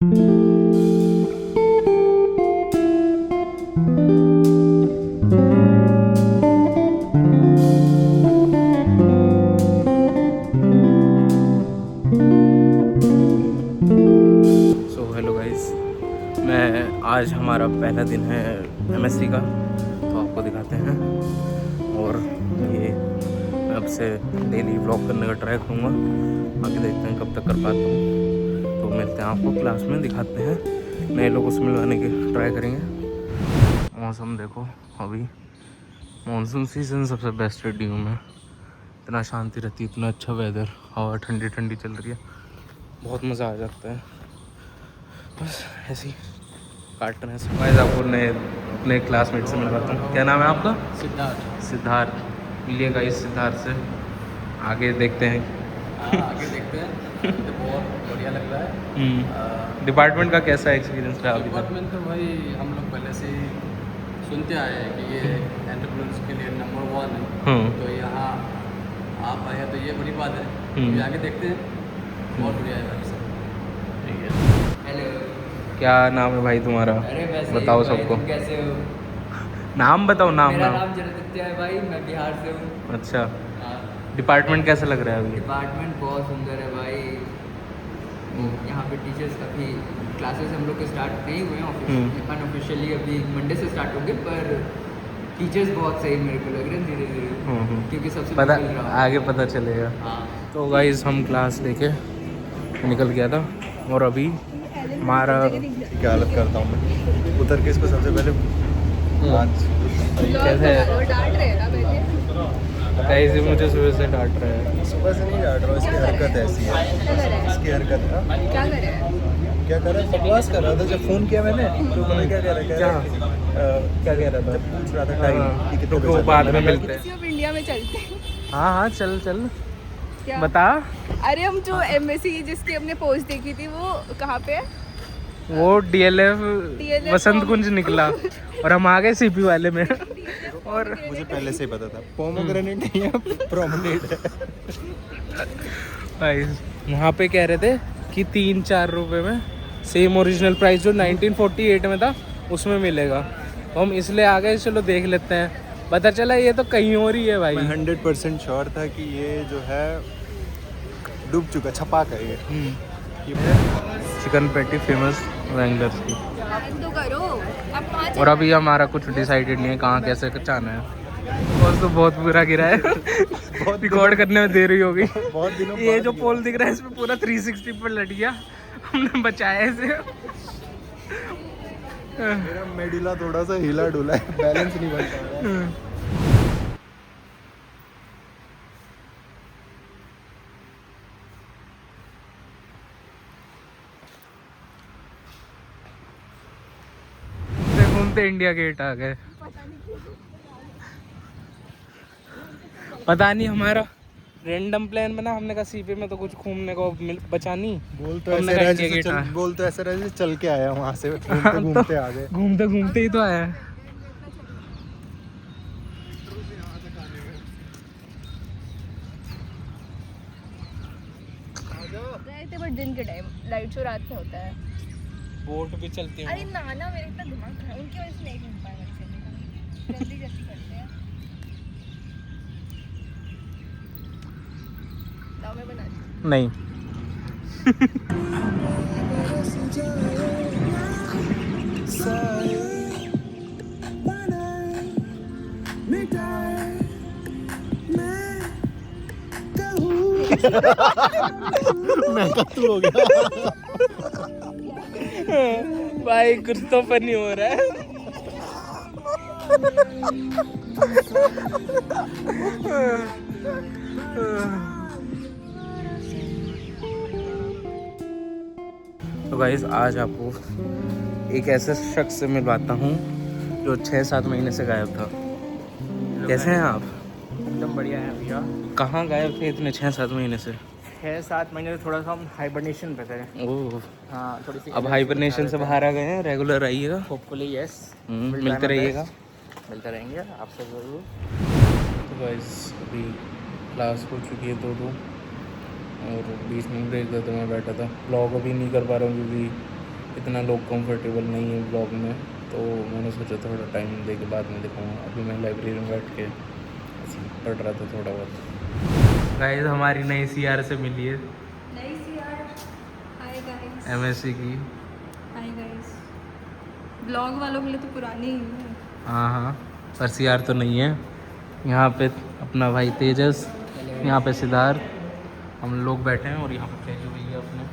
Hello guys, मैं आज हमारा पहला दिन है एमएससी का, तो आपको दिखाते हैं। और ये मैं अब से डेली व्लॉग करने का ट्राई करूँगा, बाकी देखते हैं कब तक कर पाता हूँ। तो मिलते हैं आपको क्लास में, दिखाते हैं, नए लोगों से मिलवाने की ट्राई करेंगे। मौसम देखो, अभी मानसून सीज़न सबसे बेस्ट है ड्यू में, इतना शांति रहती है, इतना अच्छा वेदर, हवा ठंडी ठंडी चल रही है, बहुत मज़ा आ जाता है। बस ऐसे ही काट रहे हैं। मैं आपको अपने क्लासमेट से मिलवाता हूँ। क्या नाम है आपका? सिद्धार्थ। सिद्धार्थ। मिलिएगा इस सिद्धार्थ से, आगे देखते हैं। आगे देखते हैं। तो बहुत बढ़िया लग रहा है। डिपार्टमेंट का कैसा एक्सपीरियंस रहा अभी तक? डिपार्टमेंट तो भाई हम लोग पहले से ही सुनते आए हैं कि ये एंटरप्रेन्योर्स के लिए नंबर 1 है। तो यहाँ आप आए हैं तो ये बड़ी बात है। अभी आगे देखते हैं, बहुत बढ़िया है भाई सब। ठीक है। हेलो, क्या नाम है भाई तुम्हारा? अरे वैसे बताओ भाई, सबको। तुम कैसे हो? नाम बताओ। नाम मेरा नाम नाम जरदित्य है भाई, मैं बिहार से हूँ। अच्छा, डिपार्टमेंट कैसा लग रहा है अभी? डिपार्टमेंट बहुत सुंदर है भाई। यहाँ पे टीचर्स अभी क्लासेस हम लोग के स्टार्ट नहीं हुए हैं अनऑफिशियली, अभी मंडे से स्टार्ट होंगे, पर टीचर्स बहुत सही मेरे को लग रहे हैं धीरे धीरे, क्योंकि सबसे पता मिल रहा आगे पता चलेगा। हाँ। तो गाइस हम क्लास लेके निकल गया था, और अभी हमारा क्या हालत करता हूँ मैं उतर के इसको सबसे पहले कैसे कैसे मुझे सुबह से डांट रहा है। सुबह से नहीं डांट रहा हूँ, इसकी हरकत ऐसी है। इसकी हरकत है। क्या कर रहा है? बकवास कर रहा था जब फ़ोन किया मैंने, तो मैंने क्या कह रहा है? क्या कह रहा था? जब पूछ रहा था टाइम कि कितने तो बजे बाद में मिलते हैं। अब इंडिया में चलते हैं। हाँ हाँ, चल चल क्या? बता। अरे हम जो एमएससी जिसकी हमने पोस्ट देखी थी वो कहाँ पे है? वो डीएलएफ वसंत कुंज निकला और हम आ गए सीपी वाले में। और मुझे पहले से ही पता था पोमोग्रेनेट नहीं है, प्रोमेनेड है। भाई वहाँ पे कह रहे थे कि 3-4 रुपए में सेम ओरिजिनल प्राइस जो 1948 में था उसमें मिलेगा, तो हम इसलिए आ गए, चलो देख लेते हैं। पता चला ये तो कहीं और ही है भाई। मैं 100% श्योर था कि ये जो है डूब चुका, छपाक है ये। चिकन पैटी फेमस रैंगलर की। तो करो अब और अभी हमारा कुछ डिसाइडेड नहीं है कहाँ कैसे जाना है। और तो बहुत बुरा गिरा है। रिकॉर्ड करने में देरी हो गई। बहुत दिनों ये जो पोल दिख रहा है इसमें पूरा 360 पर लट गया, हमने बचाया इसे। मेरा मेडुला थोड़ा सा हिला डुला है, बैलेंस नहीं बन पा रहा है। घूमते इंडिया गेट आ गए। पता नहीं, हमारा रैंडम प्लान बना, हमने कहा सीपी में तो कुछ घूमने को बचा नहीं। बोल तो ऐसे रहे जैसे चल के आया वहाँ से, घूमते घूमते आ गए। घूमते घूमते ही तो आया। गए थे बट दिन के टाइम, लाइट शो रात में होता है। बोट भी चलती है। अरे नाना मेरे इतना दिमाग खराब, उनकी वजह से नहीं घूम पाए वैसे। जल्दी जल्दी करते हैं। लाओ मैं बना दी। नहीं। मैं का तू हो गया भाई, कुछ तो फनी हो रहा है। तो गाइस आज आपको एक ऐसे शख्स से मिलवाता हूँ जो 6-7 महीने से गायब था। कैसे हैं आप? एकदम बढ़िया है भैया। कहाँ गायब थे इतने 6-7 महीने से? 6-7 महीने से थोड़ा सा हम हाइबरनेशन पे थे। ओह, हाँ, थोड़ी सी अब हाइबरनेशन से बाहर आ गए हैं, रेगुलर आइएगा। होपफुली यस, मिलते रहिएगा। मिलते रहेंगे आपसे ज़रूर। तो गाइस अभी क्लास हो चुकी है 2-2 और 20 मिनट ब्रेक था, तो मैं बैठा था। ब्लॉग अभी नहीं कर पा रहा हूँ क्योंकि इतना लोग कंफर्टेबल नहीं है ब्लॉग में, तो मैंने सोचा थोड़ा टाइम दे के बाद में दिखाऊंगा। अभी मैं लाइब्रेरी में बैठ के ऐसे पढ़ रहा था थोड़ा बहुत। गाइस हमारी नई सीआर से मिली है, नई सीआर। Hi guys. एमएससी की। Hi guys. ब्लॉग वालों के लिए तो पुरानी ही है। हाँ हाँ, पर सीआर तो नहीं है। यहाँ पे अपना भाई तेजस, यहाँ पे सिद्धार्थ, हम लोग बैठे हैं और यहाँ पे तेजू भैया अपने।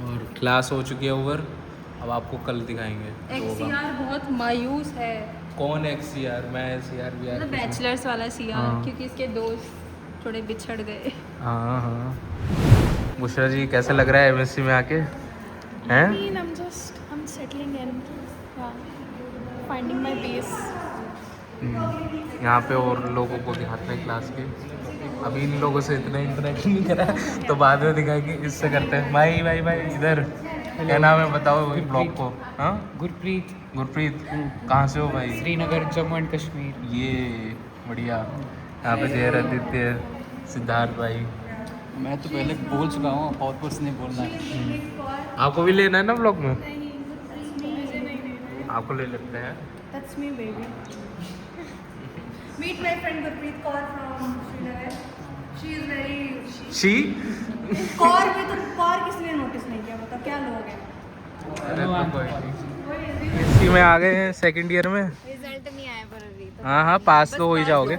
और क्लास हो चुकी है ओवर, अब आपको कल दिखाएंगे। एक्ससीआर बहुत मायूस है। कौन एक्ससीआर? मैं सीआर भी मतलब बैचलर्स वाला सीआर, हाँ। क्योंकि इसके दोस्त थोड़े बिछड़ गए। हाँ हाँ। बुशरा जी कैसे लग रहा है एमएससी में आके? हैं? I'm settling in, finding my pace. यहाँ पे और लोगों को दिखाते हैं क्लास के। अभी इन लोगों से इतना इंटरेक्शन नहीं करा, तो बाद में दिखाएंगे। इससे करते हैं। भाई भाई भाई इधर क्या नाम है बताओ ब्लॉग को? हाँ, गुरप्रीत। गुरप्रीत। कहाँ से हो भाई? श्रीनगर, जम्मू एंड कश्मीर। ये बढ़िया। यहाँ पे जय आदित्य, सिद्धार्थ भाई। मैं तो पहले बोल चुका हूँ, बहुत कुछ नहीं बोलना है। आपको भी लेना है ना ब्लॉग में? आपको ले लेते हैं। That's me, baby. Meet my friend Gurpreet Kaur from Srinagar. She is very. She Kaur में तो कौर किसने नोटिस नहीं किया, मतलब क्या लोग हैं। अरे तो कोई नहीं। इसी में आ गए हैं सेकंड ईयर में। रिजल्ट नहीं आया पर अभी तो। हाँ हाँ, पास तो हो ही जाओगे।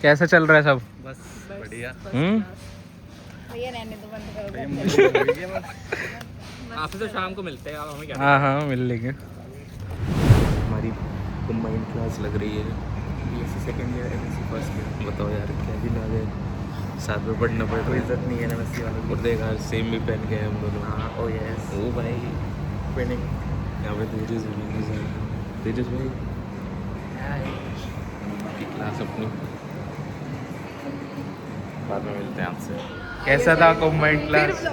कैसा चल रहा है सब? बस बढ़िया। भैया रहने तो बंद करो। आपसे तो शाम को मिलते हैं, आप हमें क्या? हाँ हाँ, मिल लेंगे। हमारी कंबाइंड क्लास लग रही है। BSc second year, MSc first year. बताओ यार क्या दिन आ गए, साथ में पढ़ना पड़ कोई रहा इज्जत नहीं है एमएससी वालों है। की। और देखा सेम भी पहन के हम दोनों। हाँ, ओ यस। ओ भाई, ट्विनिंग। यहाँ पे तेजस भी है। तेजस भाई की क्लास अपनी। बाद में मिलते हैं आपसे। कैसा था कंबाइंड क्लास?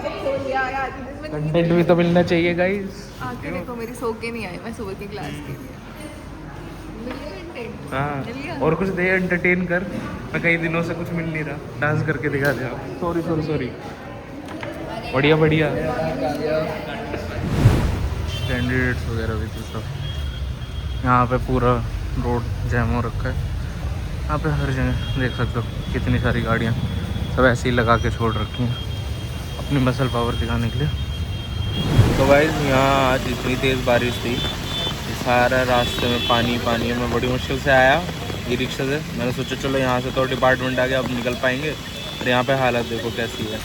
कंटेंट भी तो मिलना चाहिए गाइस। आके देखो मेरी सो के नहीं आई, मैं सुबह की क्लास के लिए मिल गया कंटेंट। हाँ, और कुछ दे एंटरटेन कर। मैं कई दिनों से कुछ मिल नहीं रहा, डांस करके दिखा दे। Sorry sorry sorry. बढ़िया बढ़िया। कैंडिडेट्स वगैरह भी थे सब। यहाँ पे पूरा रोड जैम हो रखा है। यहाँ पे हर जगह देख सकते हो कितनी सारी गाड़ियाँ सब ऐसे ही लगा के छोड़ रखी हैं अपनी मसल पावर दिखाने के लिए। तो गाइस यहाँ आज इतनी तेज़ बारिश थी, सारा रास्ते में पानी पानी है। मैं बड़ी मुश्किल से आया ई रिक्शा से। मैंने सोचा चलो यहाँ से तो डिपार्टमेंट आ गया, अब निकल पाएंगे। और यहाँ पे हालत देखो कैसी है।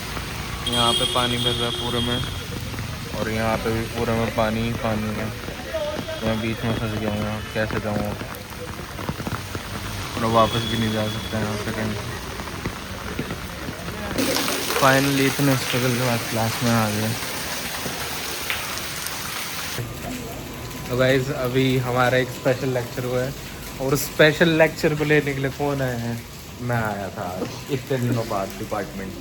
यहाँ पे पानी भर रहा है पूरे में, और यहाँ पे भी पूरे में पानी पानी है। मैं बीच में फंस गया हूँ। यहाँ कैसे जाऊँ? और वापस भी नहीं जा सकता यहाँ से कहीं। फाइनली इतने स्ट्रगल के बाद क्लास में आ गए। तो गाइस अभी हमारा एक स्पेशल लेक्चर हुआ है, और स्पेशल लेक्चर को लेने के लिए कौन आया है? मैं आया था इतने दिनों बाद डिपार्टमेंट।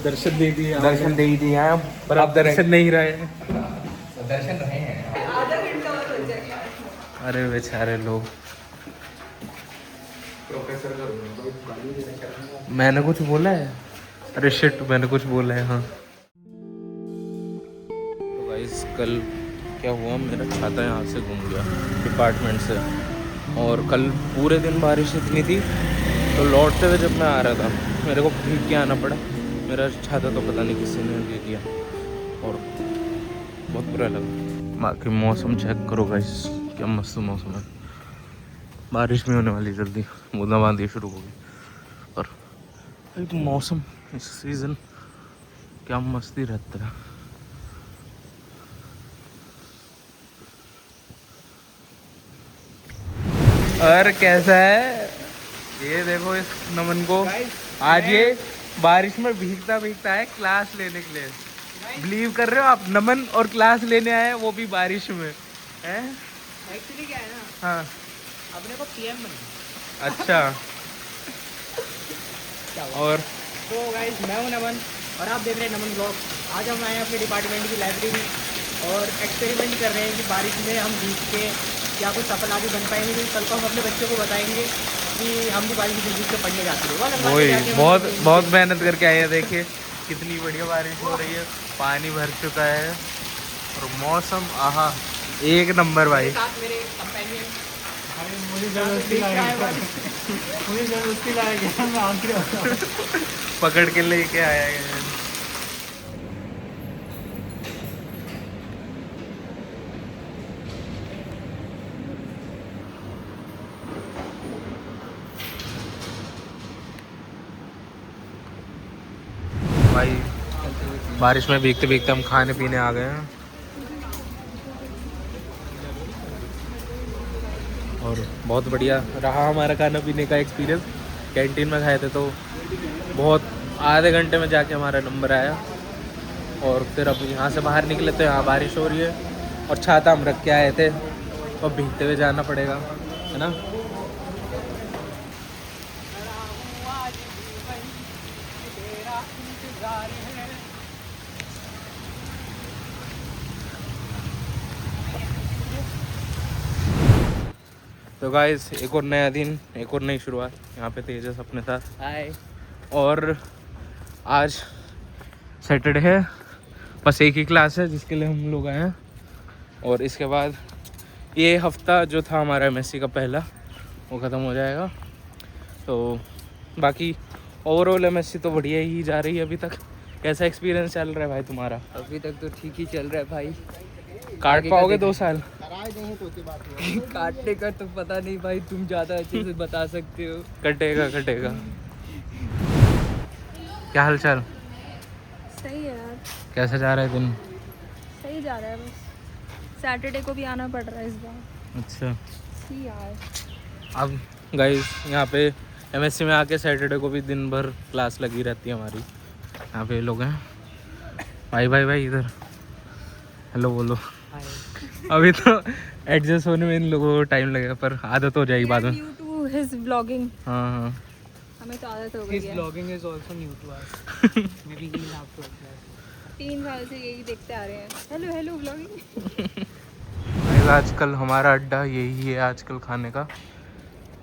दर्शन दे दिए, दर्शन दे ही दिए हैं, पर आप दर्शन नहीं रहे। दर्शन रहे हैं। अरे बेचारे लोग। प्रोफेसर का मैंने कुछ बोला है? अरे शिट, मैंने कुछ बोला है। हाँ तो गाइस कल क्या हुआ, मेरा छाता यहाँ से घूम गया डिपार्टमेंट से। और कल पूरे दिन बारिश इतनी थी, तो लौटते हुए जब मैं आ रहा था मेरे को भीग के आना पड़ा। मेरा छाता तो पता नहीं किसी ने दे दिया, और बहुत बुरा लगा। बाकी मौसम चेक करो गाइस, क्या मस्त मौसम है। बारिश भी होने वाली जल्दी, बूंदाबांदी शुरू होगी। और एक मौसम इस सीज़न क्या मस्ती रहता है। और कैसा है ये देखो इस नमन को, आज ये बारिश में भीगता भीगता है क्लास लेने के लिए। बिलीव कर रहे हो आप? नमन और क्लास लेने आए, वो भी बारिश में हैं। एक्चुअली क्या है ना, हाँ अपने को पीएम बनना। अच्छा। और तो गाइस मैं हूं नमन, और आप देख रहे हैं नमन ब्लॉग। आज हम आए हैं अपने डिपार्टमेंट की लाइब्रेरी, और एक्सपेरिमेंट कर रहे हैं कि बारिश में हम भीग के क्या कुछ सफल आगे बन पाएंगे। क्योंकि कल को हम अपने बच्चों को बताएंगे कि हम भी बारिश में भीग के पढ़ने जाते हैं। वही बहुत बहुत मेहनत करके आए हैं। देखिए कितनी बढ़िया बारिश हो रही है, पानी भर चुका है और मौसम आहा एक नंबर भाई। मेरे कंपेनियन पकड़ के लेके आया है। भाई बारिश में भीगते भीगते हम खाने पीने आ गए हैं और बहुत बढ़िया रहा हमारा खाना पीने का एक्सपीरियंस। कैंटीन में खाए थे तो बहुत आधे घंटे में जाके हमारा नंबर आया और फिर अब यहाँ से बाहर निकले तो यहाँ बारिश हो रही है और छाता हम रख के आए थे और भीगते हुए जाना पड़ेगा, है ना। तो गाइस एक और नया दिन, एक और नई शुरुआत। यहाँ पे तेजस अपने साथ हाय। और आज सैटरडे है, बस एक ही क्लास है जिसके लिए हम लोग आए हैं और इसके बाद ये हफ्ता जो था हमारा एमएससी का पहला वो ख़त्म हो जाएगा। तो बाकी ओवरऑल एमएससी तो बढ़िया ही जा रही है अभी तक। कैसा एक्सपीरियंस चल रहा है भाई तुम्हारा? अभी तक तो ठीक ही चल रहा है भाई। काट पाओगे 2 साल? काटने का तो पता नहीं भाई, तुम ज़्यादा अच्छे से बता सकते हो। कटेगा कटेगा। क्या हाल चाल? सही है यार, कैसे जा रहे दिन? सही जा रहा है। बस सैटरडे को भी आना पड़ रहा है इस बार। अच्छा। सी यार, अब गाइस यहाँ पे एमएससी में आके सैटरडे को भी दिन भर क्लास लगी रहती है हमारी। यहाँ पे लोग हैं। भाई भाई भाई इधर हेलो बोलो। अभी तो एडजस्ट होने में इन लोगों को टाइम लगेगा पर आदत हो जाएगी बाद में। ड्यू टू हिज ब्लॉगिंग हाँ हाँ हमें तो आदत हो गई है। Blogging is also new to us. May be he will have to adjust. 3 साल से यही देखते आ रहे हैं। Hello hello blogging. आजकल हमारा अड्डा यही है आजकल खाने का।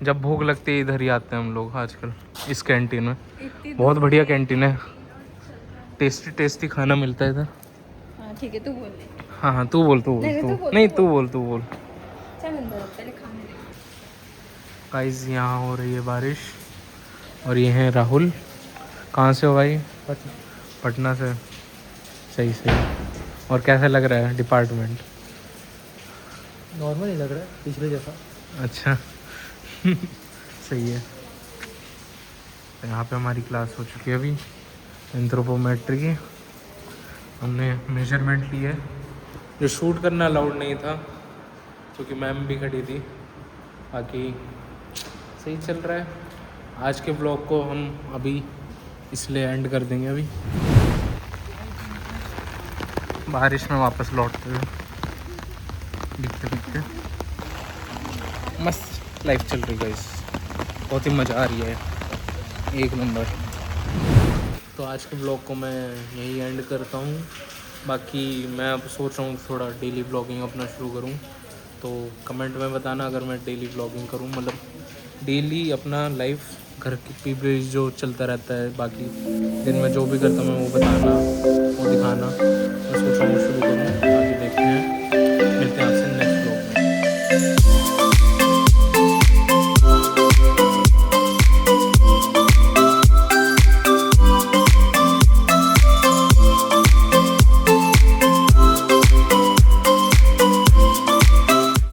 जब भूख लगती है इधर ही आते हैं हम लोग आजकल इस कैंटीन में। बहुत बढ़िया कैंटीन है, टेस्टी टेस्टी खाना मिलता है इधर। हाँ ठीक है, तू बोल। हाँ हाँ तू बोल नहीं तू बोल चल अंदर पहले खाने दे। गाइस यहाँ हो रही है बारिश और ये हैं राहुल। कहाँ से हो भाई? पटना से। सही सही। और कैसा लग रहा है डिपार्टमेंट? नॉर्मल ही लग रहा है, पिछले जैसा। अच्छा सही है। तो यहाँ पे हमारी क्लास हो चुकी है अभी एंथ्रोपोमेट्री की। हमने मेजरमेंट ली है। जो शूट करना अलाउड नहीं था क्योंकि मैम भी खड़ी थी। बाकी सही चल रहा है। आज के ब्लॉग को हम अभी इसलिए एंड कर देंगे अभी बारिश में वापस लौटते हुए दिखते दिखते। मस्त लाइफ चल रही है, बहुत ही मज़ा आ रही है, एक नंबर। तो आज के ब्लॉग को मैं यही एंड करता हूँ। बाकी मैं अब सोच रहा हूँ थोड़ा डेली ब्लॉगिंग अपना शुरू करूँ। तो कमेंट में बताना अगर मैं डेली ब्लॉगिंग करूँ, मतलब डेली अपना लाइफ घर की भी जो चलता रहता है, बाकी दिन में जो भी करता हूँ मैं वो बताना, वो दिखाना मैं सोच रहा हूँ शुरू